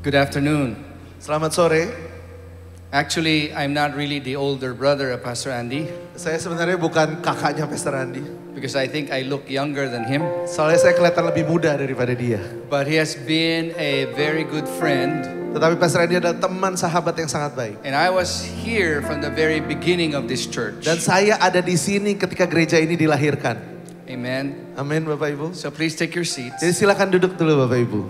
Good afternoon. Selamat sore. Actually, I'm not really the older brother of Pastor Andy Saya sebenarnya bukan kakaknya Pastor Andi. because I think I look younger than him. Soalnya saya kelihatan lebih muda daripada dia. But he has been a very good friend. Tetapi Pastor Andi adalah teman sahabat yang sangat baik. And I was here from the very beginning of this church. Dan saya ada di sini ketika gereja ini dilahirkan. Amen. Amin Bapak Ibu. So please take your seats. Jadi silakan duduk dulu Bapak Ibu.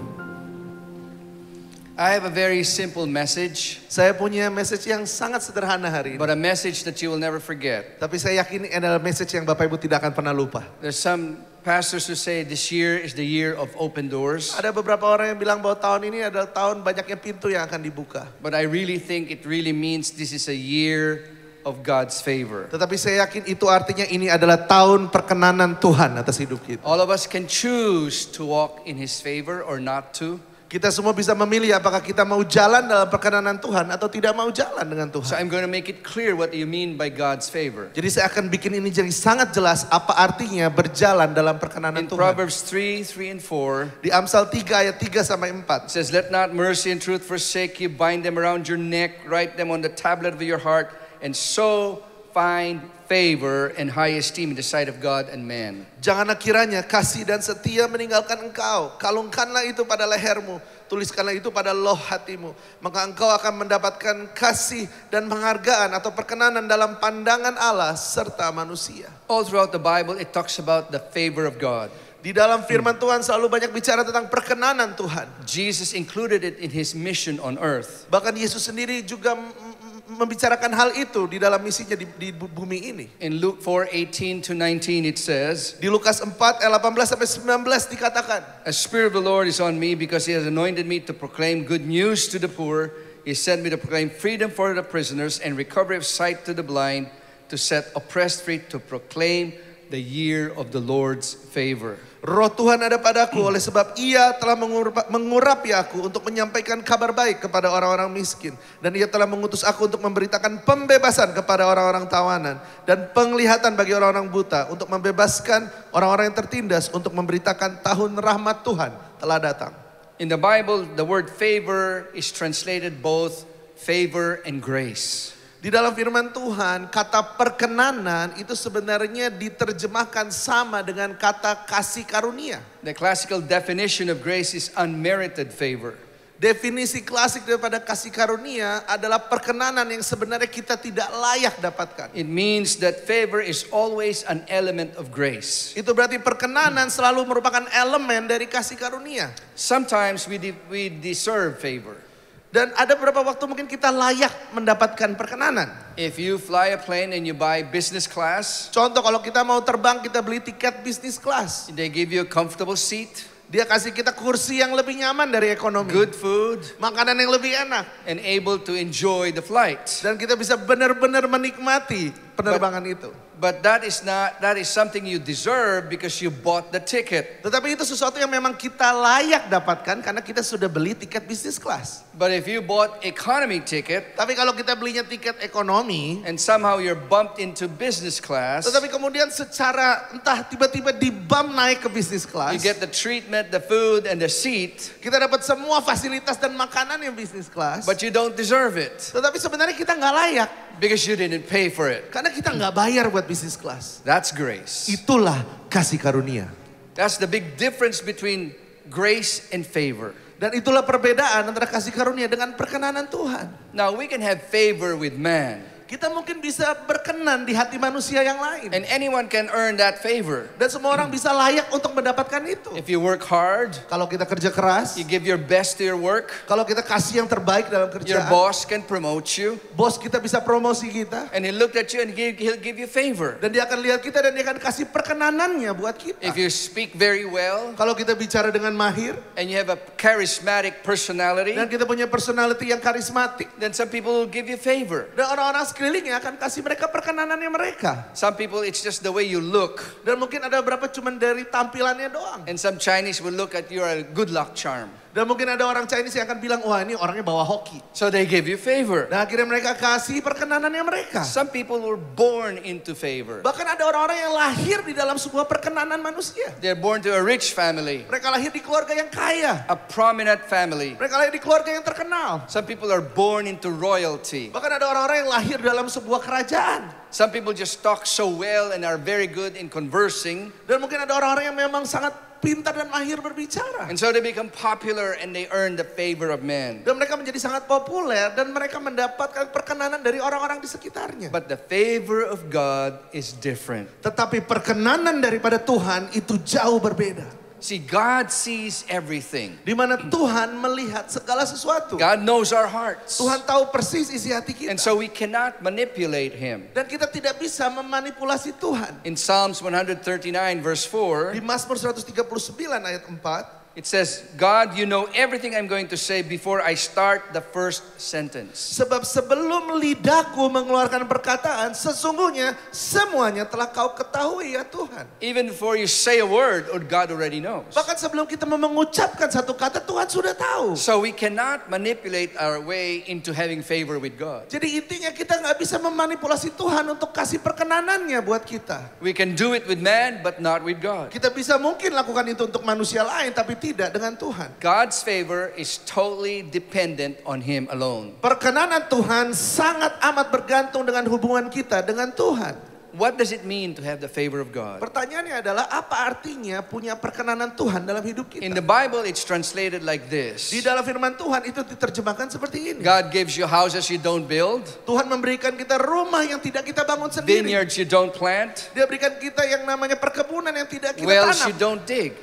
I have a very simple message, Saya punya message yang sangat sederhana hari ini. but a message that you will never forget. Tapi saya yakin ini adalah message yang Bapak Ibu tidak akan pernah lupa. There's some pastors who say this year is the year of open doors. Ada beberapa orang yang bilang bahwa tahun ini adalah tahun banyaknya pintu yang akan dibuka. But I really think it really means this is a year of God's favor. Tetapi saya yakin itu artinya ini adalah tahun perkenanan Tuhan atas hidup kita. All of us can choose to walk in His favor or not to. Kita semua bisa memilih apakah kita mau jalan dalam perkenanan Tuhan atau tidak mau jalan dengan So Tuhan. I'm going to make it clear what you mean by God's favor. Jadi saya akan bikin ini jadi sangat jelas apa artinya berjalan dalam perkenanan In Tuhan. Proverbs 3 and 4, Di Amsal 3 ayat 3 sampai 4. it says, "Let not mercy and truth forsake you. Bind them around your neck. Write them on the tablet of your heart. And so find favor and high esteem in the sight of God and man." Janganlah kiranya kasih dan setia meninggalkan engkau. Kalungkanlah itu pada lehermu. Tuliskanlah itu pada loh hatimu. Maka engkau akan mendapatkan kasih dan penghargaan atau perkenanan dalam pandangan Allah serta manusia. All throughout the Bible, it talks about the favor of God. Di dalam firman Tuhan selalu banyak bicara tentang perkenanan Tuhan. Jesus included it in His mission on earth. Bahkan Yesus sendiri juga membicarakan hal itu di dalam misinya di bumi ini. In Luke 4:18 to 19, it says, Di Lukas 4 ayat 18 sampai 19 dikatakan, "The Spirit of the Lord is on me because He has anointed me to proclaim good news to the poor. He sent me to proclaim freedom for the prisoners and recovery of sight to the blind, to set oppressed free, to proclaim the year of the Lord's favor." Roh Tuhan ada padaku oleh sebab Ia telah mengurapi aku untuk menyampaikan kabar baik kepada orang-orang miskin. Dan Ia telah mengutus aku untuk memberitakan pembebasan kepada orang-orang tawanan. Dan penglihatan bagi orang-orang buta, untuk membebaskan orang-orang yang tertindas, untuk memberitakan tahun rahmat Tuhan telah datang. In the Bible, the word favor is translated both favor and grace. Di dalam firman Tuhan, kata perkenanan itu sebenarnya diterjemahkan sama dengan kata kasih karunia. The classical definition of grace is unmerited favor. Definisi klasik daripada kasih karunia adalah perkenanan yang sebenarnya kita tidak layak dapatkan. It means that favor is always an element of grace. Itu berarti perkenanan selalu merupakan elemen dari kasih karunia. Sometimes we deserve favor. Dan ada beberapa waktu mungkin kita layak mendapatkan perkenanan. If you fly a plane and you buy business class, Contoh kalau kita mau terbang, kita beli tiket bisnis kelas. they give you a comfortable seat, Dia kasih kita kursi yang lebih nyaman dari ekonomi. good food, Makanan yang lebih enak. and able to enjoy the flight. Dan kita bisa benar-benar menikmati penerbangan itu. But that is something you deserve because you bought the ticket. Tetapi itu sesuatu yang memang kita layak dapatkan karena kita sudah beli tiket bisnis kelas. But if you bought economy ticket Tapi kalau kita belinya tiket ekonomi, and somehow you're bumped into business class, tetapi kemudian secara entah tiba-tiba dibam naik ke bisnis kelas, you get the treatment, the food, and the seat, kita dapat semua fasilitas dan makanan yang bisnis kelas, but you don't deserve it tetapi sebenarnya kita nggak layak because you didn't pay for it. karena kita nggak bayar buat bisnis kelas. That's grace. Itulah kasih karunia. That's the big difference between grace and favor. Dan itulah perbedaan antara kasih karunia dengan perkenanan Tuhan. Now we can have favor with man, Kita mungkin bisa berkenan di hati manusia yang lain. and anyone can earn that favor. Dan semua orang bisa layak untuk mendapatkan itu. If you work hard, Kalau kita kerja keras, you give your best to your work, kalau kita kasih yang terbaik dalam your kerjaan, boss can promote you, bos kita bisa promosi kita. and he looked at you and he'll give you favor. Dan dia akan lihat kita dan dia akan kasih perkenanannya buat kita. If you speak very well Kalau kita bicara dengan mahir, and you have a charismatic personality, dan kita punya personality yang karismatik, then some people will give you favor. dan orang-orang sekelilingnya akan kasih mereka perkenanannya mereka. Some people, it's just the way you look. Dan mungkin ada beberapa cuman dari tampilannya doang. And some Chinese will look at you as a good luck charm. Dan mungkin ada orang Chinese yang akan bilang, wah ini orangnya bawa hoki. So they give you favor. Dan akhirnya mereka kasih perkenanannya mereka. Some people were born into favor. Bahkan ada orang-orang yang lahir di dalam sebuah perkenanan manusia. They're born to a rich family, Mereka lahir di keluarga yang kaya. a prominent family. Mereka lahir di keluarga yang terkenal. Some people are born into royalty. Bahkan ada orang-orang yang lahir dalam sebuah kerajaan. Some people just talk so well and are very good in conversing. Dan mungkin ada orang-orang yang memang sangat pintar dan mahir berbicara. And so they become popular and they earn the favor of men. Dan mereka menjadi sangat populer dan mereka mendapatkan perkenanan dari orang-orang di sekitarnya. But the favor of God is different. Tetapi perkenanan daripada Tuhan itu jauh berbeda. See, God sees everything. Di mana Tuhan melihat segala sesuatu. God knows our hearts. Tuhan tahu persis isi hati And kita. so we cannot manipulate Him. Dan kita tidak bisa memanipulasi Tuhan. In Psalms 139 verse 4, Di Mazmur 139 ayat 4. it says, God, you know everything I'm going to say before I start the first sentence. Sebab sebelum lidahku mengeluarkan perkataan, sesungguhnya semuanya telah kau ketahui ya Tuhan. Even before you say a word, God already knows. Bahkan sebelum kita mengucapkan satu kata, Tuhan sudah tahu. So we cannot manipulate our way into having favor with God. Jadi intinya kita nggak bisa memanipulasi Tuhan untuk kasih perkenanannya buat kita. We can do it with man, but not with God. Kita bisa mungkin lakukan itu untuk manusia lain, tapi tidak dengan Tuhan. God's favor is totally dependent on Him alone. Perkenanan Tuhan sangat amat bergantung dengan hubungan kita dengan Tuhan. What does it mean to have the favor of God? Pertanyaannya adalah apa artinya punya perkenanan Tuhan dalam hidup kita? In the Bible, it's translated like this. Di dalam firman Tuhan itu diterjemahkan seperti ini. God gives you houses you don't build, Tuhan memberikan kita rumah yang tidak kita bangun sendiri. vineyards you don't plant, Dia berikan kita yang namanya perkebunan yang tidak kita wells you tanam. don't dig.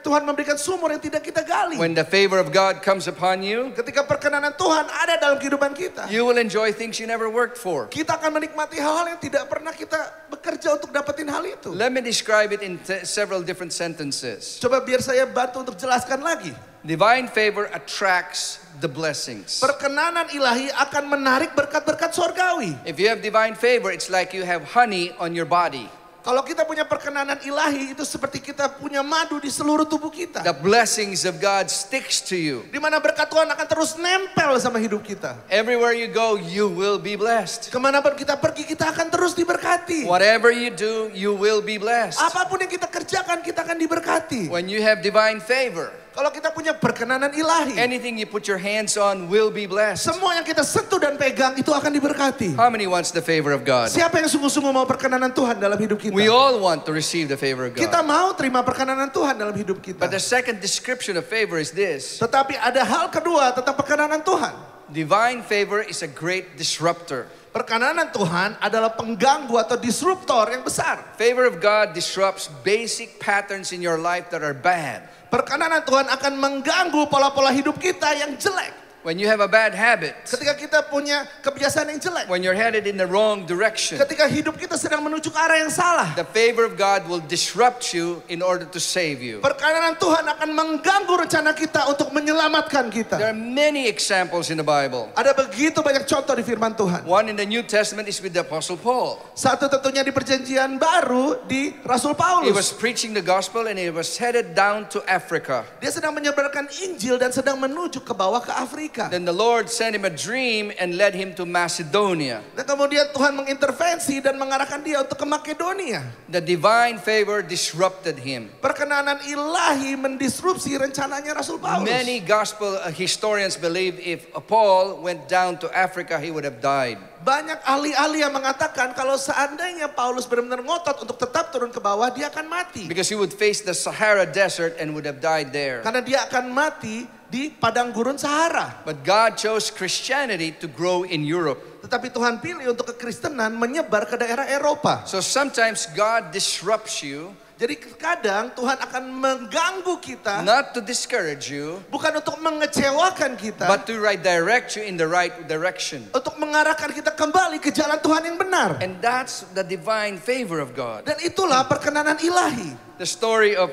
Tuhan memberikan sumur yang tidak kita gali. When the favor of God comes upon you, Ketika perkenanan Tuhan ada dalam kehidupan kita, you will enjoy things you never worked for. kita akan menikmati hal-hal yang tidak pernah kita bekerja untuk dapetin hal itu. Let me describe it in several different sentences. Coba biar saya bantu untuk jelaskan lagi. Divine favor attracts the blessings. Perkenanan ilahi akan menarik berkat-berkat sorgawi. If you have divine favor, it's like you have honey on your body. Kalau kita punya perkenanan ilahi, itu seperti kita punya madu di seluruh tubuh kita. The blessings of God sticks to you. Di mana berkat Tuhan akan terus nempel sama hidup kita. Everywhere you go, you will be blessed. Kemanapun kita pergi, kita akan terus diberkati. Whatever you do, you will be blessed. Apapun yang kita kerjakan, kita akan diberkati. When you have divine favor, Kalau kita punya perkenanan ilahi, anything you put your hands on will be blessed. semua yang kita sentuh dan pegang itu akan diberkati. How many wants the favor of God? Siapa yang sungguh-sungguh mau perkenanan Tuhan dalam hidup kita? We all want to receive the favor of Kita God. mau terima perkenanan Tuhan dalam hidup kita. But the second description of favor is this. Tetapi ada hal kedua tentang perkenanan Tuhan. Divine favor is a great disruptor. Perkenanan Tuhan adalah pengganggu atau disruptor yang besar. Favor of God disrupts basic patterns in your life that are bad. Perkenanan Tuhan akan mengganggu pola-pola hidup kita yang jelek. When you have a bad habit, Ketika kita punya kebiasaan yang jelek. when you're headed in the wrong direction, Ketika hidup kita sedang menuju ke arah yang salah. the favor of God will disrupt you in order to save you. Perkenanan Tuhan akan mengganggu rencana kita untuk menyelamatkan There kita. are many examples in the Bible. Ada begitu banyak contoh di firman Tuhan. One in the New Testament is with the Apostle Paul. Satu tentunya di perjanjian baru di Rasul He was Paulus. preaching the gospel and he was headed down to Africa. Dia sedang menyebarkan Injil dan sedang menuju ke bawah ke Afrika. Then the Lord sent him a dream and led him to Macedonia. Dan kemudian Tuhan mengintervensi dan mengarahkan dia untuk ke Makedonia. The divine favor disrupted him. Perkenanan ilahi mendisrupsi rencananya Rasul Paulus. Many gospel historians believe if Paul went down to Africa, he would have died. Banyak ahli-ahli yang mengatakan kalau seandainya Paulus benar-benar ngotot untuk tetap turun ke bawah, dia akan mati. Because he would face the Sahara Desert and would have died there. Karena dia akan mati di padang gurun Sahara. But God chose Christianity to grow in Europe. Tetapi Tuhan pilih untuk kekristenan menyebar ke daerah Eropa. So sometimes God disrupts you, Jadi kadang Tuhan akan mengganggu kita, not to discourage you, bukan untuk mengecewakan kita, but to redirect you in the right direction. untuk mengarahkan kita kembali ke jalan Tuhan yang benar. And that's the divine favor of God. Dan itulah perkenanan ilahi. The story of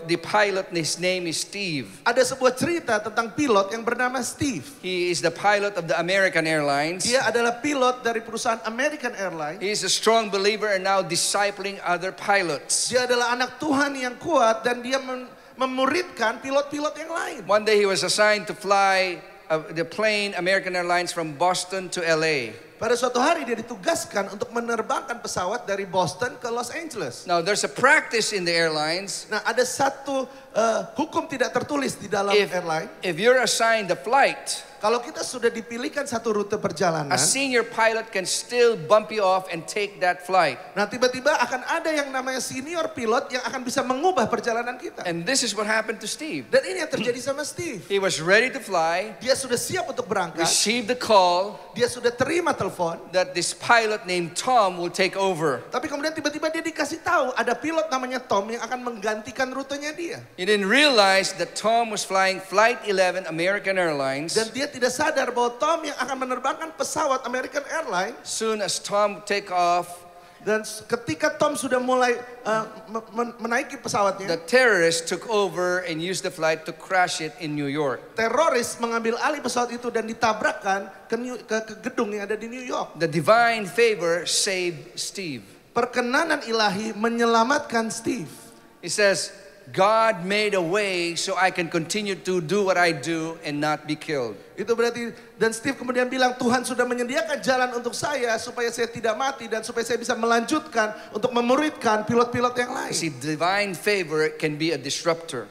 the pilot, his name is Steve. Ada sebuah cerita tentang pilot yang bernama Steve. He is the pilot of the American Airlines. Dia adalah pilot dari perusahaan American Airlines. He is a strong believer and now discipling other pilots. Dia adalah anak Tuhan yang kuat dan dia memuridkan pilot-pilot yang lain. One day he was assigned to fly the plane American Airlines from Boston to LA. Pada suatu hari dia ditugaskan untuk menerbangkan pesawat dari Boston ke Los Angeles. Now there's a practice in the airlines. Nah, ada satu hukum tidak tertulis di dalam airline. If you're assigned the flight, Kalau kita sudah dipilihkan satu rute perjalanan, a senior pilot can still bump you off and take that flight. nah tiba-tiba akan ada yang namanya senior pilot yang akan bisa mengubah perjalanan kita. And this is what happened to Steve. Dan ini yang terjadi sama Steve. He was ready to fly, Dia sudah siap untuk berangkat. received the call Dia sudah terima telepon. that this pilot named Tom will take over. Tapi kemudian tiba-tiba dia dikasih tahu ada pilot namanya Tom yang akan menggantikan rutenya dia. He didn't realize that Tom was flying Flight 11 American Airlines. Dan dia tidak sadar bahwa Tom yang akan menerbangkan pesawat American Airlines. Soon as Tom take off, Dan ketika Tom sudah mulai menaiki the pesawatnya, terrorists took over and used the flight to crash it in New York. teroris mengambil alih pesawat itu dan ditabrakkan ke gedung yang ada di New York. The divine favor saved Steve. Perkenanan ilahi menyelamatkan Steve. He says, God made a way so I can continue to do what I do and not be killed. Itu berarti, dan Steve kemudian bilang, Tuhan sudah menyediakan jalan untuk saya supaya saya tidak mati dan supaya saya bisa melanjutkan untuk memuridkan pilot-pilot yang lain. See, divine favor can be a disruptor.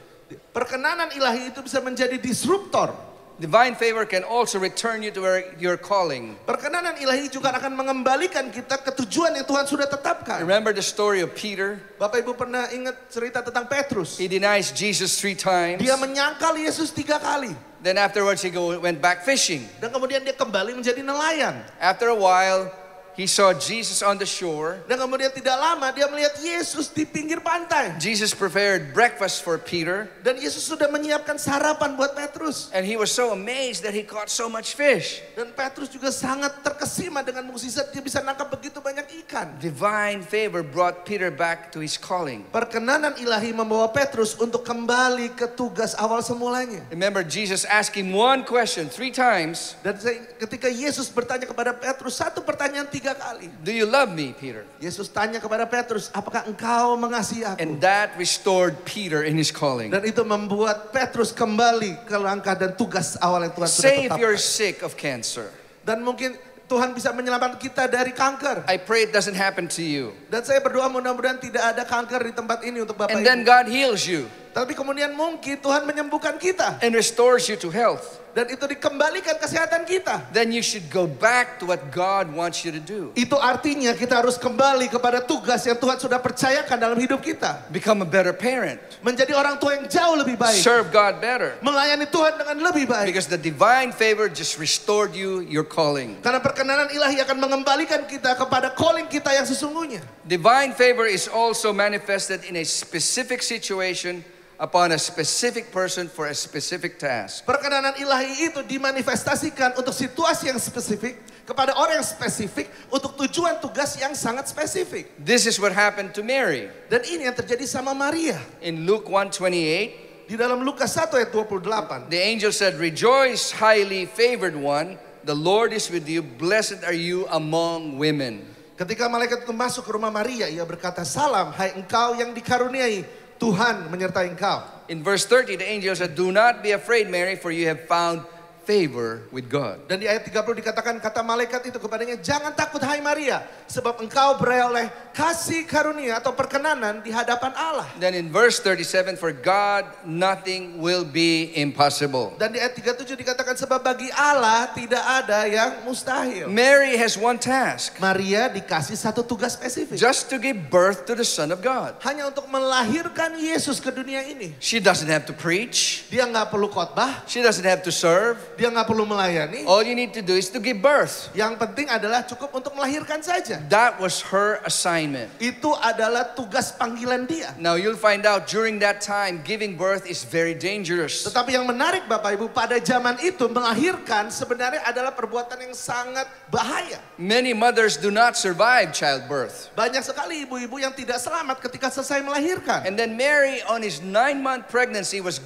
Perkenanan ilahi itu bisa menjadi disruptor. Divine favor can also return you to where you're calling. Perkenanan ilahi juga akan mengembalikan kita ke tujuan yang Tuhan sudah tetapkan. Remember the story of Peter? Bapak Ibu pernah ingat cerita tentang Petrus? He denies Jesus 3 times. Dia menyangkal Yesus 3 kali. Then afterwards he went back fishing. Dan kemudian dia kembali menjadi nelayan. After a while, he saw Jesus on the shore. Dan kemudian tidak lama dia melihat Yesus di pinggir pantai. Jesus prepared breakfast for Peter. Dan Yesus sudah menyiapkan sarapan buat Petrus. And he was so amazed that he caught so much fish. Dan Petrus juga sangat terkesima dengan mukjizat dia bisa nangkap begitu banyak ikan. Divine favor brought Peter back to his calling. Perkenanan ilahi membawa Petrus untuk kembali ke tugas awal semulanya. Remember, Jesus asked him one question 3 times. Dan ketika Yesus bertanya kepada Petrus satu pertanyaan 3 kali. Do you love me, Peter? Yesus tanya kepada Petrus, apakah engkau mengasihi aku? And that restored Peter in his calling. Dan itu membuat Petrus kembali ke langkah dan tugas awal yang Tuhan sudah Say if you're tetapkan. sick of cancer. Dan mungkin Tuhan bisa menyelamatkan kita dari kanker. I pray it doesn't happen to you. Dan saya berdoa mudah-mudahan tidak ada kanker di tempat ini untuk Bapak And Ibu. then God heals you Tapi kemudian mungkin Tuhan menyembuhkan kita. and restores you to health. Dan itu dikembalikan kesehatan kita. Then you should go back to what God wants you to do. Itu artinya kita harus kembali kepada tugas yang Tuhan sudah percayakan dalam hidup kita. Become a better parent. Menjadi orang tua yang jauh lebih baik. Serve God better. Melayani Tuhan dengan lebih baik. Because the divine favor just restored you your calling. Karena perkenanan ilahi akan mengembalikan kita kepada calling kita yang sesungguhnya. Divine favor is also manifested in a specific situation upon a specific person for a specific task. Perkenanan ilahi itu dimanifestasikan untuk situasi yang spesifik, kepada orang yang spesifik, untuk tujuan tugas yang sangat spesifik. This is what happened to Mary. Dan ini yang terjadi sama Maria. In Luke 1:28, Di dalam Lukas 1 ayat 28. the angel said, "Rejoice, highly favored one, the Lord is with you, blessed are you among women." Ketika malaikat itu masuk ke rumah Maria, ia berkata, "Salam, hai engkau yang dikaruniai, Tuhan menyertai engkau." In verse 30, the angel said, "Do not be afraid, Mary, for you have found favor with God." Dan di ayat 30 dikatakan, kata malaikat itu kepadanya, "Jangan takut hai Maria, sebab engkau beroleh kasih karunia atau perkenanan di hadapan Allah." Then in verse 37, "For God nothing will be impossible." Dan di ayat 37 dikatakan, sebab bagi Allah tidak ada yang mustahil. Mary has one task, Maria dikasih satu tugas spesifik. just to give birth to the Son of God. Hanya untuk melahirkan Yesus ke dunia ini. She doesn't have to preach. Dia nggak perlu khotbah, She doesn't have to serve. dia nggak perlu melayani. All you need to do is to give birth. Yang penting adalah cukup untuk melahirkan saja. That was her assignment. Itu adalah tugas panggilan dia. Now you'll find out during that time, giving birth is very dangerous. Tetapi yang menarik Bapak Ibu, pada zaman itu melahirkan sebenarnya adalah perbuatan yang sangat bahaya. Many mothers do not survive childbirth. Banyak sekali ibu-ibu yang tidak selamat ketika selesai melahirkan. And then Mary, on his 9-month pregnancy, was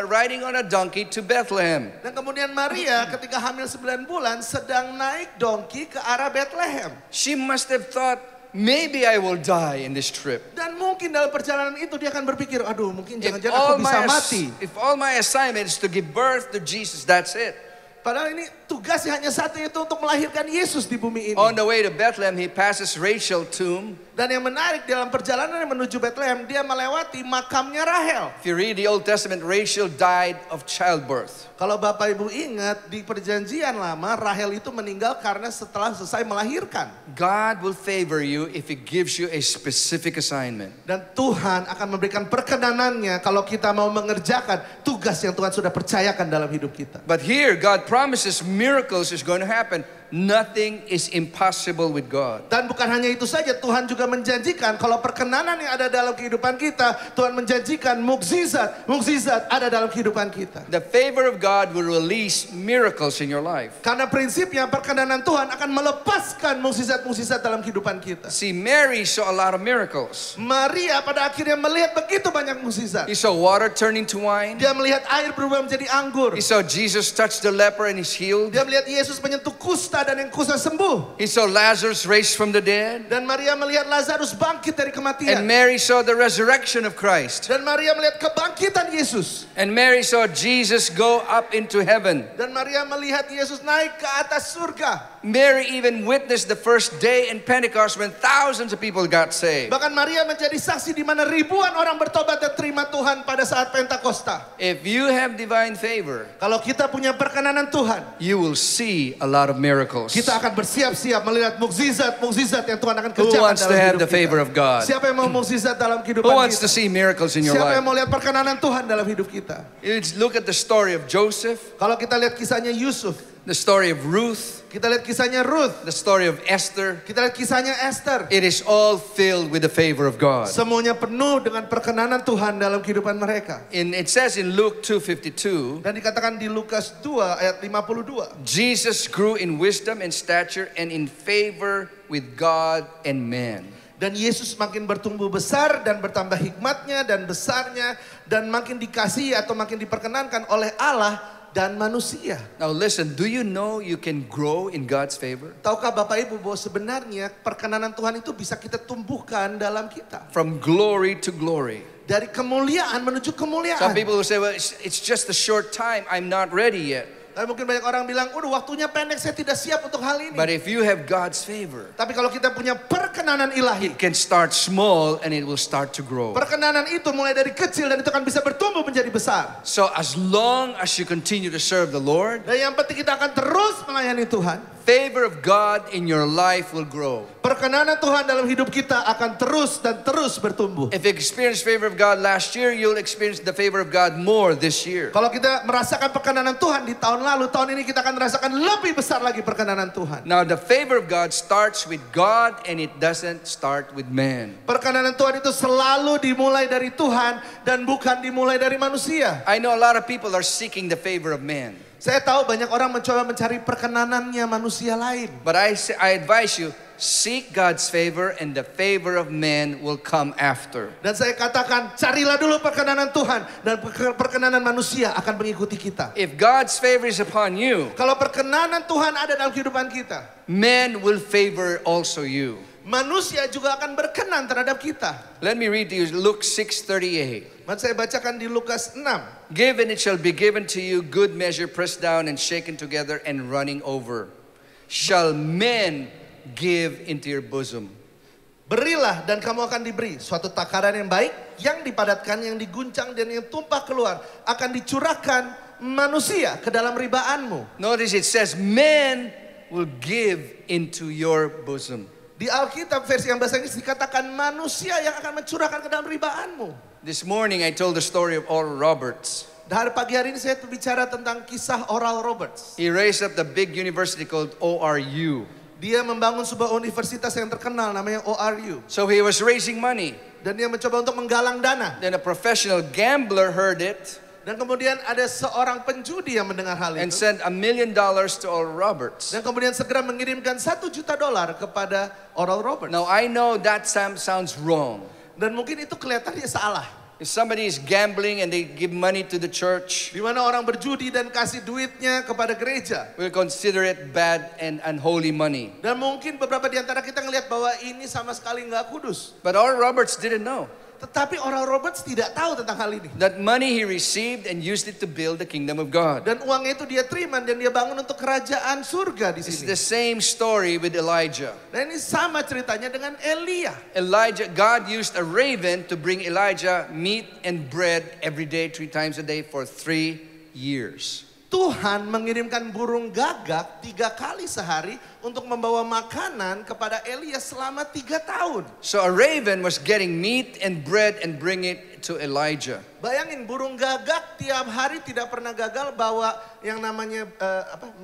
riding on a donkey to Bethlehem. Dan kemudian Maria ketika hamil 9 bulan sedang naik dongki ke arah Bethlehem. She must have thought, maybe I will die in this trip. Dan mungkin dalam perjalanan itu dia akan berpikir, aduh mungkin jangan-jangan aku bisa mati. If all my assignment is to give birth to Jesus, that's it. Padahal ini tugasnya hanya satu, yaitu untuk melahirkan Yesus di bumi ini. On the way to Bethlehem, he passes Rachel's tomb. Dan yang menarik dalam perjalanan menuju Bethlehem, dia melewati makamnya Rahel. If you read the Old Testament, Rachel died of childbirth. Kalau Bapak Ibu ingat, di perjanjian lama Rahel itu meninggal karena setelah selesai melahirkan. God will favor you if he gives you a specific assignment. Dan Tuhan akan memberikan perkenanannya kalau kita mau mengerjakan tugas yang Tuhan sudah percayakan dalam hidup kita. But here, God promises miracles is going to happen. Nothing is impossible with God. Dan bukan hanya itu saja, Tuhan juga menjanjikan kalau perkenanan yang ada dalam kehidupan kita, Tuhan menjanjikan mukjizat ada dalam kehidupan kita. The favor of God will release miracles in your life. Karena prinsipnya perkenanan Tuhan akan melepaskan mukjizat dalam kehidupan kita. See, Mary saw a lot of miracles. Maria pada akhirnya melihat begitu banyak mukjizat. He saw water turning to wine. Dia melihat air berubah menjadi anggur. He saw Jesus touch the leper and he's healed. Dia melihat Yesus menyentuh kusta dan yang kusta sembuh. He saw Lazarus raised from the dead. Dan Maria melihat Lazarus bangkit dari kematian. And Mary saw the resurrection of Christ. Dan Maria melihat kebangkitan Yesus. And Mary saw Jesus go up into heaven. Dan Maria melihat Yesus naik ke atas surga. Mary even witnessed the first day in Pentecost when thousands of people got saved. Bahkan Maria menjadi saksi di mana ribuan orang bertobat dan terima Tuhan pada saat Pentakosta. If you have divine favor, kalau kita punya perkenanan Tuhan, you will see a lot of miracles. Kita akan bersiap-siap melihat mukjizat yang Tuhan akan Who kerjakan wants to dalam have hidup the favor kita. of God? Siapa yang mau mukjizat dalam kehidupan Who wants kita? to see miracles in your Siapa yang life? mau lihat perkenanan Tuhan dalam hidup kita? Let's look at the story of Joseph, Kalau kita lihat kisahnya Yusuf, the story of Ruth, kita lihat kisahnya Ruth, the story of Esther. kita lihat kisahnya Esther. It is all filled with the favor of God. Semuanya penuh dengan perkenanan Tuhan dalam kehidupan mereka. It says in Luke 2:52, Dan dikatakan di Lukas 2 ayat 52. Jesus grew in wisdom and stature and in favor with God and man. Dan Yesus makin bertumbuh besar dan bertambah hikmatnya dan besarnya dan makin dikasihi atau makin diperkenankan oleh Allah dan manusia. Now listen, do you know you can grow in God's favor? Tahukah Bapak Ibu bahwa sebenarnya perkenanan Tuhan itu bisa kita tumbuhkan dalam kita. From glory to glory. Dari kemuliaan menuju kemuliaan. Some people will say, well, it's just a short time. I'm not ready yet. Tapi mungkin banyak orang bilang, udah waktunya pendek, saya tidak siap untuk hal ini. But if you have God's favor, Tapi kalau kita punya perkenanan ilahi, it can start small and it will start to grow. perkenanan itu mulai dari kecil dan itu akan bisa bertumbuh menjadi besar. So as long as you continue to serve the Lord, Dan yang penting kita akan terus melayani Tuhan. favor of God in your life will grow. Perkenanan Tuhan dalam hidup kita akan terus dan terus bertumbuh. If you experienced favor of God last year, you'll experience the favor of God more this year. Kalau kita merasakan perkenanan Tuhan di tahun lalu, tahun ini kita akan merasakan lebih besar lagi perkenanan Tuhan. Now the favor of God starts with God and it doesn't start with man. Perkenanan Tuhan itu selalu dimulai dari Tuhan dan bukan dimulai dari manusia. I know a lot of people are seeking the favor of man. Saya tahu banyak orang mencoba mencari perkenanannya manusia lain. But I advise you, seek God's favor and the favor of man will come after. Dan saya katakan, carilah dulu perkenanan Tuhan dan perkenanan manusia akan mengikuti kita. If God's favor is upon you, Kalau perkenanan Tuhan ada dalam kehidupan kita, man will favor also you. manusia juga akan berkenan terhadap kita. Let me read to you Luke 6:38. Mari saya bacakan di Lukas 6. Give and it shall be given to you, good measure pressed down and shaken together and running over. Shall men give into your bosom. Berilah dan kamu akan diberi suatu takaran yang baik, yang dipadatkan, yang diguncang dan yang tumpah keluar akan dicurahkan manusia ke dalam ribaanmu. Notice it says men will give into your bosom. Di Alkitab versi yang bahasa Inggris dikatakan manusia yang akan mencurahkan ke dalam ribaanmu. This morning I told the story of Oral Roberts. Dari pagi hari ini saya berbicara tentang kisah Oral Roberts. He raised up the big university called ORU. Dia membangun sebuah universitas yang terkenal namanya ORU. So he was raising money. Dan dia mencoba untuk menggalang dana. Then a professional gambler heard it Dan kemudian ada seorang penjudi yang mendengar hal and itu. sent $1 million to Oral Roberts. Dan kemudian segera mengirimkan $1 juta kepada Oral Roberts. Now I know that sounds wrong. Dan mungkin itu kelihatannya salah. If somebody is gambling and they give money to the church, Di mana orang berjudi dan kasih duitnya kepada gereja. we'll consider it bad and unholy money. Dan mungkin beberapa di antara kita ngelihat bahwa ini sama sekali nggak kudus. But Oral Roberts didn't know Tetapi Oral Roberts tidak tahu tentang hal ini. that money he received and used it to build the kingdom of God. Dan uang itu dia terima dan dia bangun untuk kerajaan surga di It's sini. the same story with Elijah. Dan ini sama ceritanya dengan Elia. God used a raven to bring Elijah meat and bread every day, 3 times a day for 3 years. Tuhan mengirimkan burung gagak 3 kali sehari untuk membawa makanan kepada Elia selama 3 tahun. So a raven was getting meat and bread and bring it to Elijah. Bayangin burung gagak tiap hari tidak pernah gagal bawa yang namanya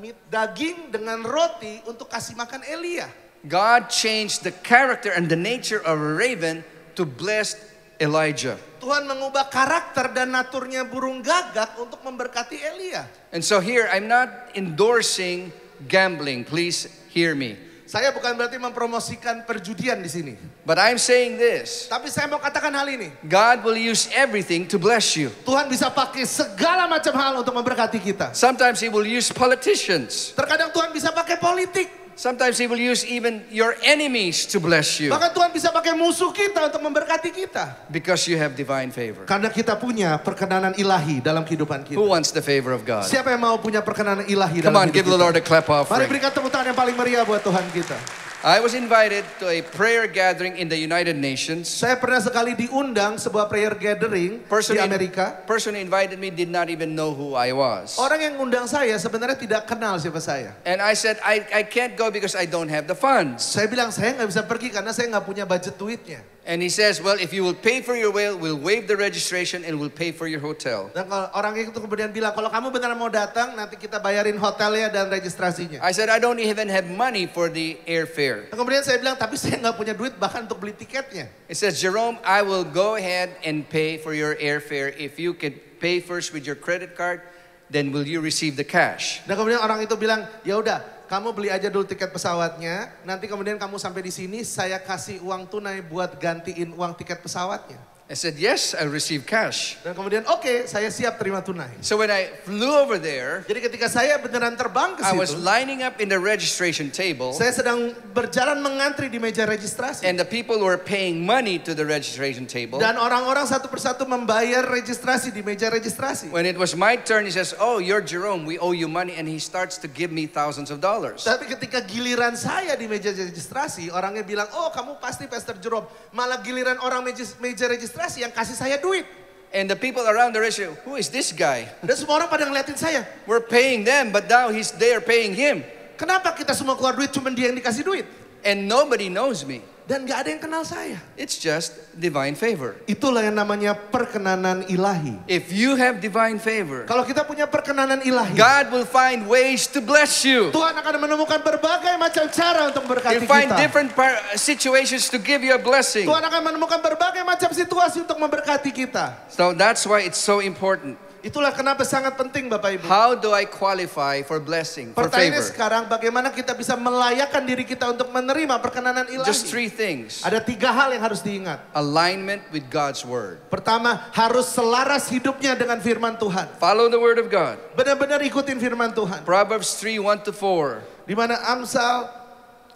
meat, daging dengan roti untuk kasih makan Elia. God changed the character and the nature of a raven to bless Elijah. Tuhan mengubah karakter dan naturnya burung gagak untuk memberkati Elia. And so here I'm not endorsing gambling. Please hear me. Saya bukan berarti mempromosikan perjudian di sini. But I'm saying this. Tapi saya mau katakan hal ini. God will use everything to bless you. Tuhan bisa pakai segala macam hal untuk memberkati kita. Sometimes He will use politicians. Terkadang Tuhan bisa pakai politik. Sometimes He will use even your enemies to bless you. Bahkan Tuhan bisa pakai musuh kita untuk memberkati kita. Because you have divine favor. Karena kita punya perkenanan ilahi dalam kehidupan kita. Who wants the favor of God? Siapa yang mau punya perkenanan ilahi Come dalam on, give hidup the kita? Lord a clap Mari offering. berikan tepuk tangan yang paling meriah buat Tuhan kita. I was invited to a prayer gathering in the United Nations. Saya pernah sekali diundang sebuah prayer gathering di Amerika. Person who invited me did not even know who I was. Orang yang ngundang saya sebenarnya tidak kenal siapa saya. And I said, I can't go because I don't have the funds. Saya bilang saya nggak bisa pergi karena saya nggak punya budget duitnya. And he says, well, if you will pay for your way, we'll waive the registration and we'll pay for your hotel. Dan kalau orang itu kemudian bilang, kalau kamu benar mau datang, nanti kita bayarin hotelnya dan registrasinya. I said, I don't even have money for the airfare. Dan kemudian saya bilang, tapi saya nggak punya duit bahkan untuk beli tiketnya. It says, Jerome, I will go ahead and pay for your airfare. If you can pay first with your credit card, then will you receive the cash? Dan kemudian orang itu bilang, ya udah, kamu beli aja dulu tiket pesawatnya. Nanti kemudian kamu sampai di sini, saya kasih uang tunai buat gantiin uang tiket pesawatnya. I said, yes, I'll receive cash. Dan kemudian oke, saya siap terima tunai. So when I flew over there, Jadi ketika saya beneran terbang ke I was situ, lining up in the registration table, saya sedang berjalan mengantri di meja registrasi. and the people were paying money to the registration table. Dan orang-orang satu persatu membayar registrasi di meja registrasi. When it was my turn, he says, oh, you're Jerome, we owe you money. And he starts to give me thousands of dollars. Tapi ketika giliran saya di meja registrasi, orangnya bilang, oh kamu pasti Pastor Jerome. Malah giliran orang meja registrasi yang kasih saya duit. And the people around the restaurant, who is this guy? Dan semua orang pada ngeliatin saya. We're paying them, but now they are paying him. Kenapa kita semua keluar duit, cuma dia yang dikasih duit? And nobody knows me. Dan gak ada yang kenal saya. It's just divine favor. Itulah yang namanya perkenanan ilahi. If you have divine favor, Kalau kita punya perkenanan ilahi, God will find ways to bless you. Tuhan akan menemukan berbagai macam cara untuk memberkati You'll find kita. different situations to give you a blessing. Tuhan akan menemukan berbagai macam situasi untuk memberkati kita. So that's why it's so important. Itulah kenapa sangat penting Bapak Ibu. How do I qualify for blessing, for Pertanyaannya favor? sekarang bagaimana kita bisa melayakkan diri kita untuk menerima perkenanan ilahi. Just 3 things. Ada 3 hal yang harus diingat. Alignment with God's word. Pertama, harus selaras hidupnya dengan firman Tuhan. Follow the word of God. Benar-benar ikutin firman Tuhan. Proverbs 3, 1-4. Di mana Amsal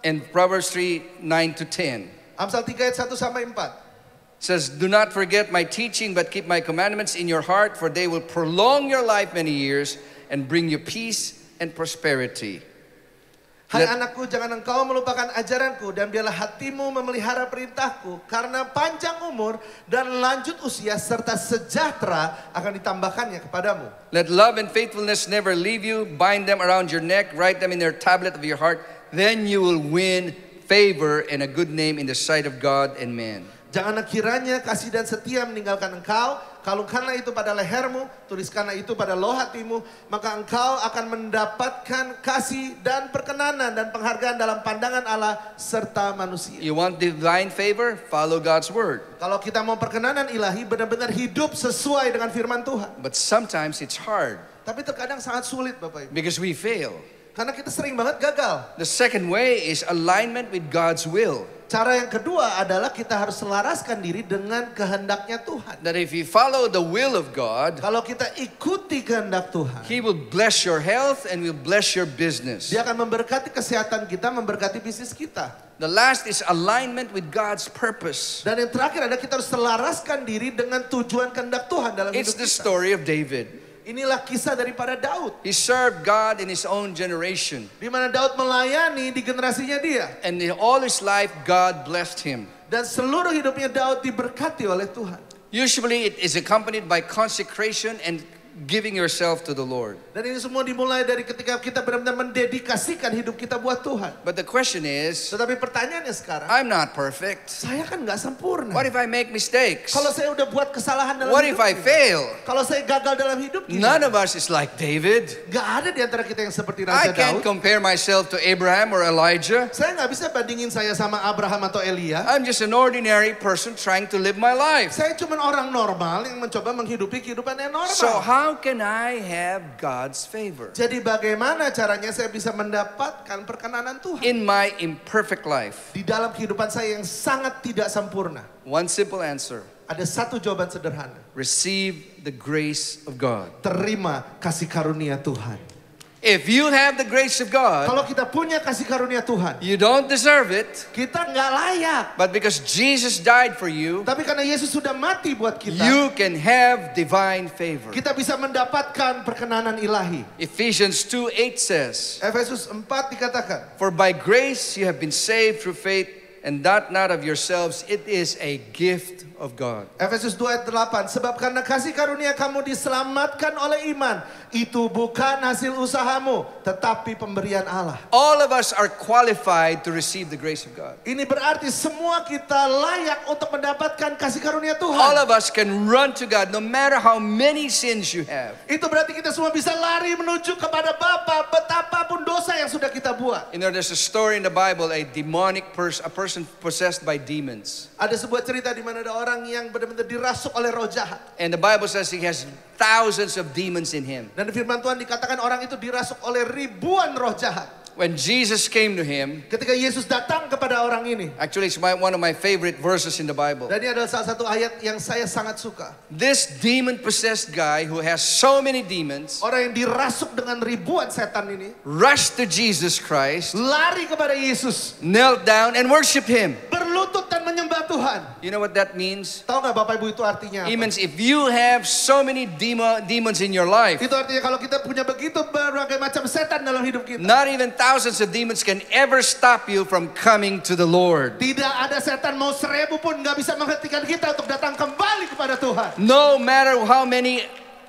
And Proverbs 3, 9-10. Amsal 3 ayat 1 sampai 4. Says, do not forget my teaching, but keep my commandments in your heart, for they will prolong your life many years and bring you peace and prosperity. Hai anakku, jangan engkau melupakan ajaranku dan biarlah hatimu memelihara perintahku, karena panjang umur dan lanjut usia serta sejahtera akan ditambahkannya kepadamu. Let love and faithfulness never leave you. Bind them around your neck. Write them in their tablet of your heart. Then you will win favor and a good name in the sight of God and man. Janganlah kiranya kasih dan setia meninggalkan engkau. Kalungkanlah itu pada lehermu, tuliskanlah itu pada loh hatimu, maka engkau akan mendapatkan kasih dan perkenanan dan penghargaan dalam pandangan Allah serta manusia. You want divine favor? Follow God's word. Kalau kita mau perkenanan ilahi, benar-benar hidup sesuai dengan firman Tuhan. But sometimes it's hard Tapi terkadang sangat sulit Bapak Ibu. because we fail. Karena kita sering banget gagal. The second way is alignment with God's will. Cara yang kedua adalah kita harus selaraskan diri dengan kehendaknya Tuhan. That if you follow the will of God, Kalau kita ikuti kehendak Tuhan, He will bless your health and will bless your business. Dia akan memberkati kesehatan kita, memberkati bisnis kita. The last is alignment with God's purpose. Dan yang terakhir adalah kita harus selaraskan diri dengan tujuan kehendak Tuhan dalam It's hidup the kita. story of David. Inilah kisah daripada Daud. He served God in his own generation. Di mana Daud melayani di generasinya dia. And in all his life, God blessed him. Dan seluruh hidupnya Daud diberkati oleh Tuhan. Usually it is accompanied by consecration and giving yourself to the Lord. Dan ini semua dimulai dari ketika kita benar-benar mendedikasikan hidup kita buat Tuhan. But the question is, Tetapi pertanyaannya sekarang, I'm not perfect. saya kan nggak sempurna. What if I make mistakes? Kalau saya udah buat kesalahan dalam What hidup, if I fail? kalau saya gagal dalam hidup, None of us is like David. Gak ada di antara kita yang seperti I Raja can't Daud. compare myself to Abraham or Elijah. Saya nggak bisa bandingin saya sama Abraham atau Elia. I'm just an ordinary person trying to live my life. Saya cuma orang normal yang mencoba menghidupi kehidupan yang normal. So how can I have God's favor Jadi bagaimana caranya saya bisa mendapatkan perkenanan Tuhan in my imperfect life? di dalam kehidupan saya yang sangat tidak sempurna? One simple answer. Ada satu jawaban sederhana. Receive the grace of God. Terima kasih karunia Tuhan. If you have the grace of God, Kalau kita punya kasih karunia Tuhan, you don't deserve it, kita nggak layak. but because Jesus died for you, Tapi karena Yesus sudah mati buat kita, you can have divine favor. kita bisa mendapatkan perkenanan ilahi. Ephesians 2:8 says, Efesus 4 dikatakan, "For by grace you have been saved through faith, and that not of yourselves, it is a gift of God." Efesus 2 ayat 8, sebab karena kasih karunia kamu diselamatkan oleh iman, itu bukan hasil usahamu, tetapi pemberian Allah. All of us are qualified to receive the grace of God. Ini berarti semua kita layak untuk mendapatkan kasih karunia All Tuhan. of us can run to God no matter how many sins you have. Itu berarti kita semua bisa lari menuju kepada Bapa betapapun dosa yang sudah kita buat. You know, there's a story in the Bible, a person possessed by demons. Ada sebuah cerita di mana ada orang yang benar-benar dirasuk oleh roh jahat. And the Bible says he has thousands of demons in him. Dan di firman Tuhan dikatakan orang itu dirasuk oleh ribuan roh jahat. When Jesus came to him, Ketika Yesus datang kepada orang ini, actually it's one of my favorite verses in the Bible. dan ini adalah salah satu ayat yang saya sangat suka. This demon-possessed guy who has so many demons Orang yang dirasuk dengan ribuan setan ini rushed to Jesus Christ, lari kepada Yesus, knelt down and worshiped him. berlutut dan menyembah Tuhan. You know what that means? Tahu nggak Bapak Ibu itu artinya It apa? means if you have so many demons in your life, Itu artinya kalau kita punya begitu berbagai macam setan dalam hidup kita, not even thousands of demons can ever stop you from coming to the Lord. tidak ada setan mau 1000 pun nggak bisa menghentikan kita untuk datang kembali kepada Tuhan. No matter how many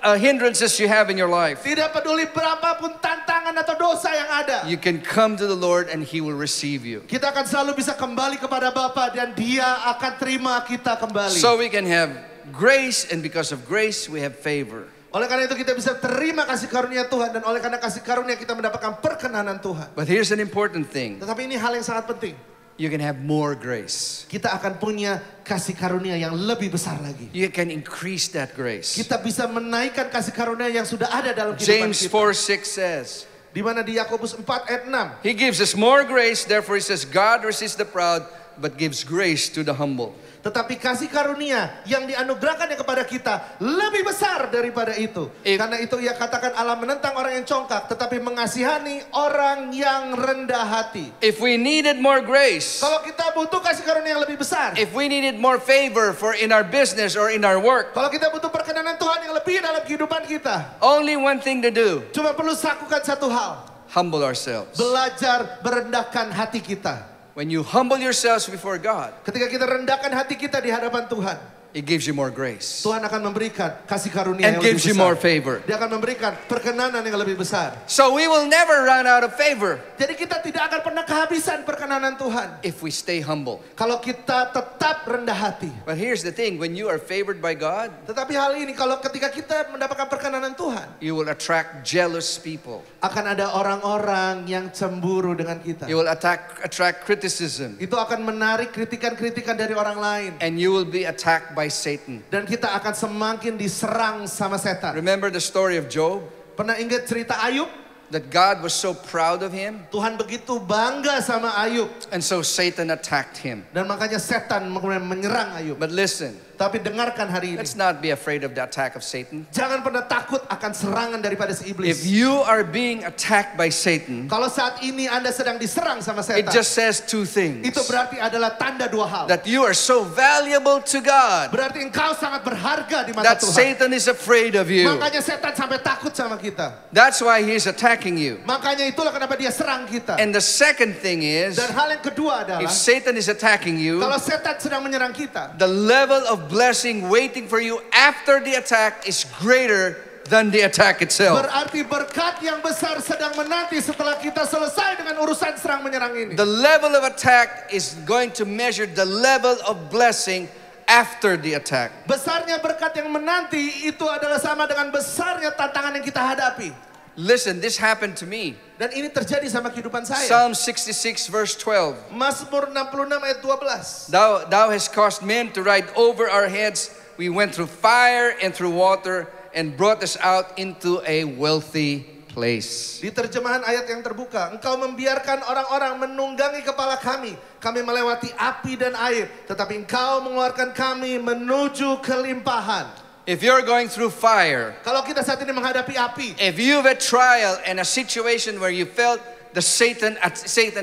hindrances you have in your life, Tidak peduli berapapun tantangan atau dosa yang ada, you can come to the Lord and He will receive you. kita akan selalu bisa kembali kepada Bapa dan Dia akan terima kita kembali. So we can have grace, and because of grace we have favor. Oleh karena itu kita bisa terima kasih karunia Tuhan, dan oleh karena kasih karunia kita mendapatkan perkenanan Tuhan. But here's an important thing. Tetapi ini hal yang sangat penting. You can have more grace. Kita akan punya kasih karunia yang lebih besar lagi. You can increase that grace. Kita bisa menaikkan kasih karunia yang sudah ada dalam kehidupan James kita. 4:6 says, Di mana di Yakobus 4 ayat 6. He gives us more grace, therefore He says, God resists the proud, but gives grace to the humble. Tetapi kasih karunia yang dianugerahkannya kepada kita lebih besar daripada itu. Karena itu ia katakan Allah menentang orang yang congkak, tetapi mengasihani orang yang rendah hati. If we needed more grace, Kalau kita butuh kasih karunia yang lebih besar, if we needed more favor for in our business or in our work, kalau kita butuh perkenanan Tuhan yang lebih dalam kehidupan kita, only one thing to do, cuma perlu lakukan satu hal. humble ourselves. Belajar merendahkan hati kita. When you humble yourselves before God, Ketika kita rendahkan hati kita di hadapan Tuhan, it gives you more grace Tuhan akan memberikan kasih karunia and yang lebih gives you more besar. favor. Dia akan memberikan perkenanan yang lebih besar. So we will never run out of favor Jadi kita tidak akan pernah kehabisan perkenanan Tuhan if we stay humble. kalau kita tetap rendah hati. But here's the thing, when you are favored by God, Tetapi hal ini kalau ketika kita mendapatkan perkenanan Tuhan, you will attract jealous people. akan ada orang-orang yang cemburu dengan kita. You will attract criticism, Itu akan menarik kritikan-kritikan dari orang lain. and you will be attacked by Satan. Dan kita akan semakin diserang sama setan. Remember the story of Job? Pernah ingat cerita Ayub? that God was so proud of him, Tuhan begitu bangga sama Ayub. and so Satan attacked him. Dan makanya setan kemudian menyerang Ayub. But listen, Tapi dengarkan hari ini. let's not be afraid of the attack of Satan. Jangan pernah takut akan serangan daripada si iblis. If you are being attacked by Satan, Kalau saat ini Anda sedang diserang sama it setan, just says two things. itu berarti adalah tanda dua hal. That you are so valuable to God Berarti engkau sangat berharga di mata that Tuhan. Satan is afraid of you. Makanya setan sampai takut sama kita. That's why he is attacking you. Makanya itulah kenapa dia serang kita. And the second thing is, Dan hal yang kedua adalah, if Satan is attacking you, kalau setan sedang menyerang kita, the level of blessing waiting for you after the attack is greater than the attack itself. berarti berkat yang besar sedang menanti setelah kita selesai dengan urusan serang menyerang ini. The level of attack is going to measure the level of blessing after the attack. Besarnya berkat yang menanti itu adalah sama dengan besarnya tantangan yang kita hadapi. Listen, this happened to me. Dan ini terjadi sama kehidupan saya. Psalm 66 verse 12. Mazmur 66 ayat 12. Thou hast caused men to ride over our heads. We went through fire and through water and brought us out into a wealthy place. Di terjemahan ayat yang terbuka, engkau membiarkan orang-orang menunggangi kepala kami. Kami melewati api dan air, tetapi engkau mengeluarkan kami menuju kelimpahan. If you're going through fire, Kalau kita saat ini menghadapi api, if you have a trial and a situation where you felt the Satan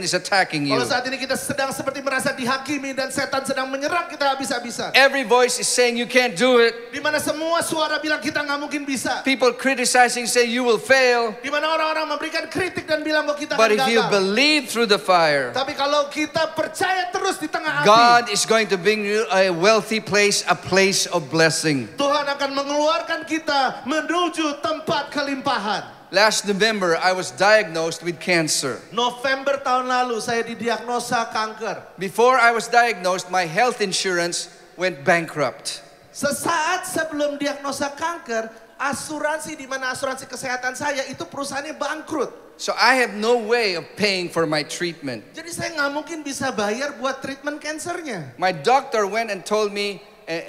is attacking you, kalau saat ini kita sedang seperti merasa dihakimi dan setan sedang menyerang kita habis-habisan, every voice is saying you can't do it. di mana semua suara bilang kita nggak mungkin bisa, People criticizing say you will fail. di mana orang-orang memberikan kritik dan bilang bahwa kita But akan if you gagal. believe through the fire, Tapi kalau kita percaya terus di tengah api, God is going to bring you a wealthy place, a place of blessing. Tuhan akan mengeluarkan kita menuju tempat kelimpahan. Last November, I was diagnosed with cancer. November tahun lalu saya didiagnosa kanker. Before I was diagnosed, my health insurance went bankrupt. Sesaat sebelum diagnosa kanker, asuransi di mana asuransi kesehatan saya itu perusahaannya bangkrut. So I have no way of paying for my treatment. Jadi saya nggak mungkin bisa bayar buat treatment kankernya. My doctor went and told me,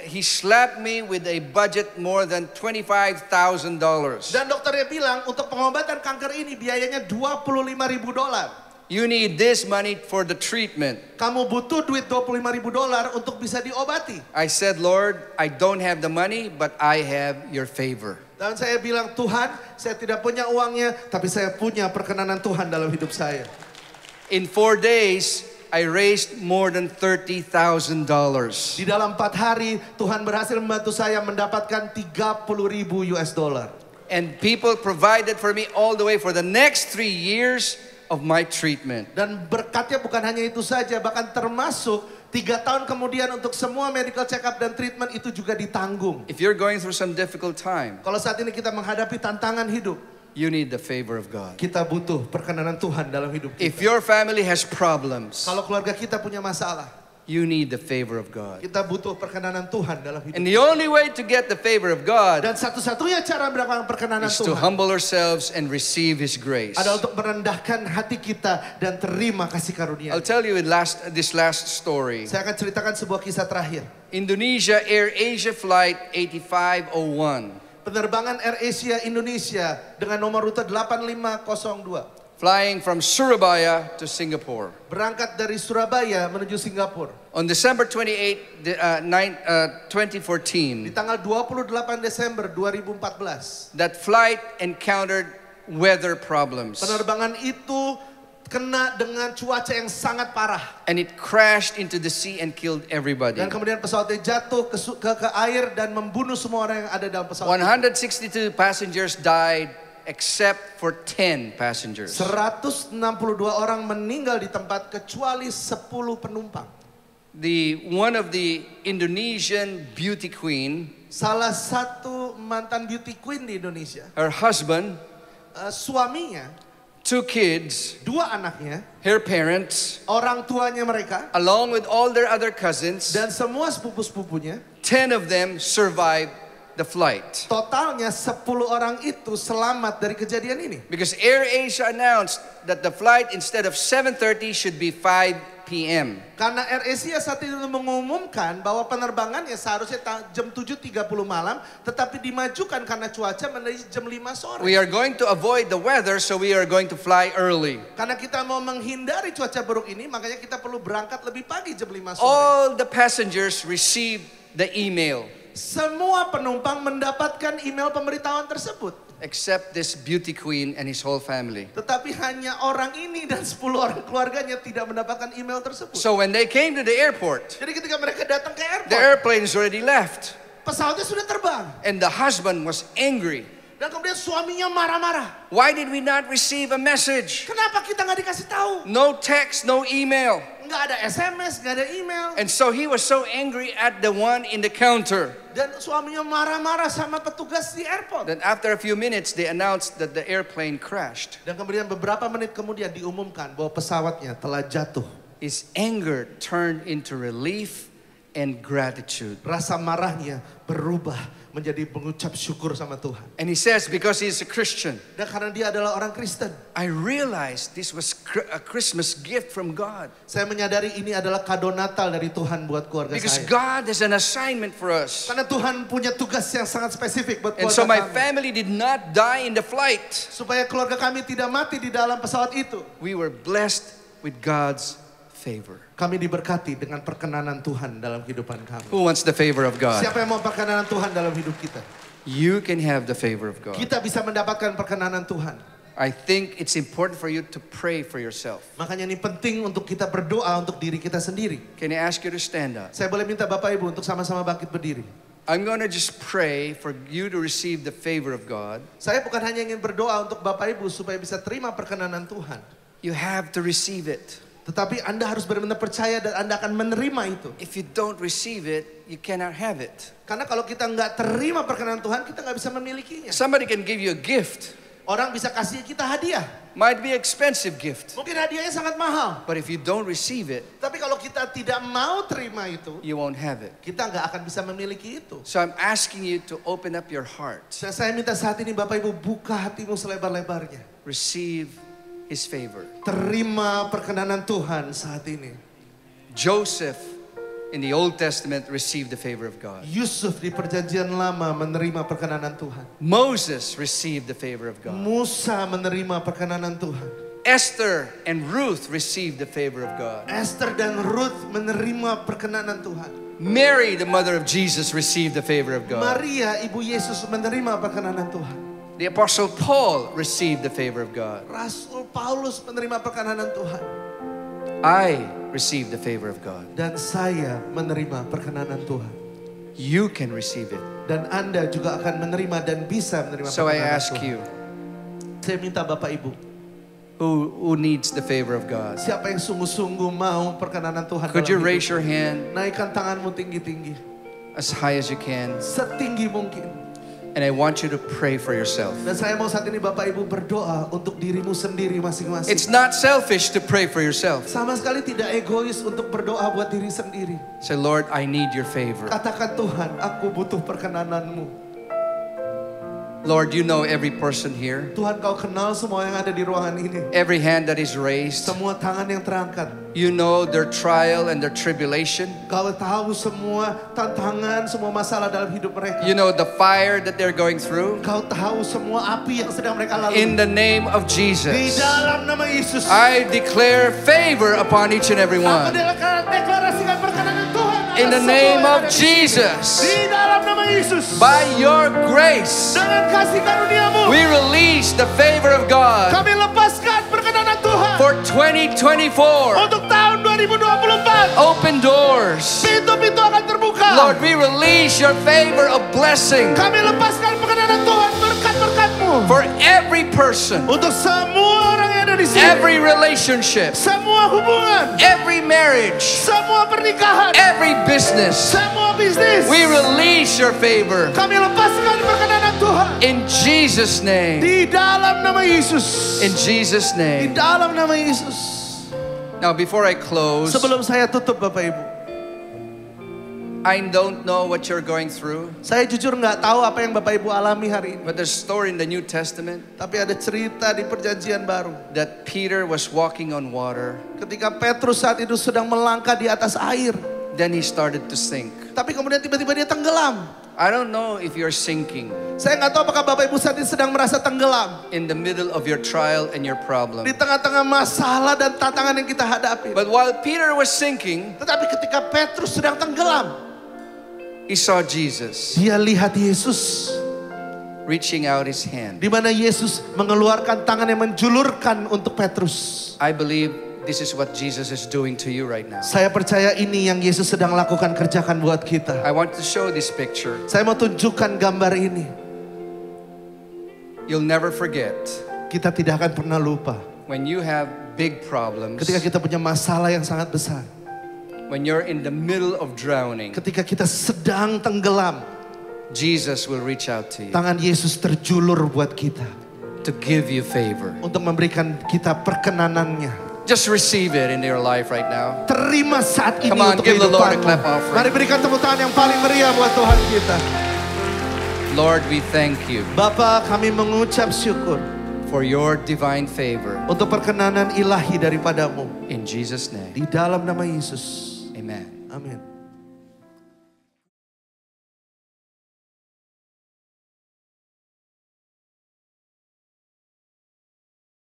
he slapped me with a budget more than $25,000. Dan dokternya bilang untuk pengobatan kanker ini biayanya $25.000. You need this money for the treatment. Kamu butuh duit $25.000 untuk bisa diobati. I said, Lord, I don't have the money, but I have your favor. Dan saya bilang, Tuhan, saya tidak punya uangnya, tapi saya punya perkenanan Tuhan dalam hidup saya. In 4 days, I raised more than $30,000. Di dalam 4 hari, Tuhan berhasil membantu saya mendapatkan $30,000. And people provided for me all the way for the next 3 years of my treatment. Dan berkatnya bukan hanya itu saja, bahkan termasuk 3 tahun kemudian untuk semua medical check up dan treatment itu juga ditanggung. If you're going through some difficult time, Kalau saat ini kita menghadapi tantangan hidup, you need the favor of God. kita butuh perkenanan Tuhan dalam hidup kita. If your family has problems, Kalau keluarga kita punya masalah, you need the favor of God. kita butuh perkenanan Tuhan dalam hidup. And the only way to get the favor of God Dan satu-satunya cara mendapatkan perkenanan is to Tuhan humble ourselves and receive His grace. adalah untuk merendahkan hati kita dan terima kasih karunia. I'll tell you this last story. Saya akan ceritakan sebuah kisah terakhir. Indonesia Air Asia Flight 8501, Penerbangan AirAsia Indonesia dengan nomor rute 8502. flying from Surabaya to Singapore. Berangkat dari Surabaya menuju Singapura. On December 28, 2014, Di tanggal 28 Desember 2014. that flight encountered weather problems. Penerbangan itu kena dengan cuaca yang sangat parah. And it crashed into the sea and killed everybody. Dan kemudian pesawatnya jatuh ke air dan membunuh semua orang yang ada dalam pesawat. 162 passengers died except for 10 passengers. 162 orang meninggal di tempat kecuali 10 penumpang. One of the Indonesian beauty queen, Salah satu mantan beauty queen di Indonesia, her husband, suaminya, 2 kids, 2 anaknya, her parents, orang tuanya mereka, along with all their other cousins, dan semua sepupu-sepupunya, 10 of them survived the flight. totalnya 10 orang itu selamat dari kejadian ini. Because Air Asia announced that the flight instead of 7:30 should be 5 p.m. Karena AirAsia saat itu mengumumkan bahwa penerbangannya seharusnya jam 7.30 malam, tetapi dimajukan karena cuaca menjadi jam 5 sore. We are going to avoid the weather, so we are going to fly early. Karena kita mau menghindari cuaca buruk ini, makanya kita perlu berangkat lebih pagi jam 5 sore. All the passengers received the email, Semua penumpang mendapatkan email pemberitahuan tersebut. except this beauty queen and his whole family. Tetapi hanya orang ini dan 10 orang keluarganya tidak mendapatkan email tersebut. So when they came to the airport, Jadi ketika mereka datang ke the airport, airplanes already left. pesawatnya sudah terbang. And the husband was angry. Dan kemudian suaminya marah-marah. Why did we not receive a message? Kenapa kita nggak dikasih tahu? No text, no email. Nggak ada SMS, nggak ada email. And so he was so angry at the one in the counter Dan suaminya marah-marah sama petugas di airport. that after a few minutes they announced that the airplane crashed. Dan kemudian beberapa menit kemudian diumumkan bahwa pesawatnya telah jatuh. His anger turned into relief and gratitude. Rasa marahnya berubah menjadi mengucap syukur sama Tuhan. And he says, because he's a Christian, Dan karena dia adalah orang Kristen, I realized this was a Christmas gift from God. saya menyadari ini adalah kado Natal dari Tuhan buat keluarga Because saya. God has an assignment for us. Karena Tuhan punya tugas yang sangat spesifik buat And keluarga so my kami. family did not die in the flight. Supaya keluarga kami tidak mati di dalam pesawat itu. We were blessed with God's favor. Kami diberkati dengan perkenanan Tuhan dalam kehidupan kami. Who wants the favor of God? Siapa yang mau perkenanan Tuhan dalam hidup kita? You can have the favor of God. Kita bisa mendapatkan perkenanan Tuhan. I think it's important for you to pray for yourself. Makanya ini penting untuk kita berdoa untuk diri kita sendiri. Can I ask you to stand up? Saya boleh minta Bapak Ibu untuk sama-sama bangkit berdiri. I'm going to just pray for you to receive the favor of God. Saya bukan hanya ingin berdoa untuk Bapak Ibu supaya bisa terima perkenanan Tuhan. You have to receive it. Tetapi Anda harus benar-benar percaya dan Anda akan menerima itu. If you don't receive it, you cannot have it. Karena kalau kita nggak terima perkenanan Tuhan, kita nggak bisa memilikinya. Somebody can give you a gift. Orang bisa kasih kita hadiah. Might be expensive gift. Mungkin hadiahnya sangat mahal. But if you don't receive it, Tapi kalau kita tidak mau terima itu, you won't have it. kita nggak akan bisa memiliki itu. So I'm asking you to open up your heart. Saya minta saat ini Bapak Ibu buka hatimu selebar-lebarnya. Receive His favor. Terima perkenanan Tuhan saat ini. Joseph in the Old Testament received the favor of God. Yusuf di perjanjian lama menerima perkenanan Tuhan. Moses received the favor of God. Musa menerima perkenanan Tuhan. Esther and Ruth received the favor of God. Esther dan Ruth menerima perkenanan Tuhan. Mary, the mother of Jesus, received the favor of God. Maria, ibu Yesus menerima perkenanan Tuhan. The Apostle Paul received the favor of God. Rasul Paulus menerima perkenanan Tuhan. I received the favor of God. Dan saya menerima perkenanan Tuhan. You can receive it. Dan Anda juga akan menerima dan bisa menerima So I perkenanan ask Tuhan. you, Saya minta Bapak Ibu, who needs the favor of God? siapa yang sungguh-sungguh mau perkenanan Tuhan Could you dalam raise hidup? your hand Naikkan tanganmu tinggi-tinggi. as high as you can? Setinggi mungkin. And I want you to pray for yourself. Dan saya mau saat ini Bapak Ibu berdoa untuk dirimu sendiri masing-masing. It's not selfish to pray for yourself. Sama sekali tidak egois untuk berdoa buat diri sendiri. Say, Lord, I need your favor. Katakan Tuhan, aku butuh perkenananmu. Lord, you know every person here, Tuhan kau kenal semua yang ada di ruangan ini. every hand that is raised. Semua tangan yang terangkat. You know their trial and their tribulation. Kau tahu semua tantangan, semua masalah dalam hidup mereka. You know the fire that they're going through. Kau tahu semua api yang sedang mereka lalui. In the name of Di Jesus, dalam nama Yesus. I declare favor upon each and every Aku one. deklarasikan perkenanan Tuhan. In the atas semua name yang of ada di sini. Jesus, Di dalam nama Yesus. by your grace, Dengan kasih karuniamu. we release the favor of God Kami lepaskan perkenanan Tuhan. for 2024. Untuk tahun 2024. Open doors. Pintu-pintu akan terbuka. Lord, we release your favor of blessing Kami lepaskan perkenanan Tuhan, berkat-berkat-Mu. for every person, Untuk semua orang yang ada di sini. every relationship, Semua hubungan. every marriage, Semua pernikahan. every business. Semua bisnis. We release your favor Kami lepaskan perkenanan Tuhan. in Jesus' name. Di dalam nama Yesus. In Jesus' Di name. dalam nama Yesus. Now, before I close, Sebelum saya tutup Bapak Ibu. I don't know what you're going through, Saya jujur nggak tahu apa yang Bapak Ibu alami hari ini. but there's a story in the New Testament Tapi ada cerita di perjanjian baru. that Peter was walking on water. Ketika Petrus saat itu sedang melangkah di atas air. Then he started to sink. Tapi kemudian tiba-tiba dia tenggelam. I don't know if you're sinking Saya nggak tahu apakah Bapak Ibu saat ini sedang merasa tenggelam. in the middle of your trial and your problem. Di tengah-tengah masalah dan tantangan yang kita hadapi. But while Peter was sinking, Tetapi ketika Petrus sedang tenggelam. he saw Jesus Dia lihat Yesus. reaching out his hand. Di mana Yesus mengeluarkan tangan yang menjulurkan untuk Petrus. I believe this is what Jesus is doing to you right now. Saya percaya ini yang Yesus sedang lakukan, kerjakan buat kita. I want to show this picture. Saya mau tunjukkan gambar ini. You'll never forget Kita tidak akan pernah lupa. when you have big problems, Ketika kita punya masalah yang sangat besar. when you're in the middle of drowning, Ketika kita sedang tenggelam. Jesus will reach out to you Tangan Yesus terjulur buat kita. to give you favor. Untuk memberikan kita perkenanannya. Just receive it in your life right now. Terima saat ini Come on, untuk give the Lord a kehidupanmu. clap offering. Mari berikan tepuk tangan yang paling meriah buat Tuhan kita. Lord, we thank you Bapa, kami mengucap syukur for your divine favor. untuk perkenanan ilahi daripadamu. In Jesus' name, Di dalam nama Yesus. amen. Amin.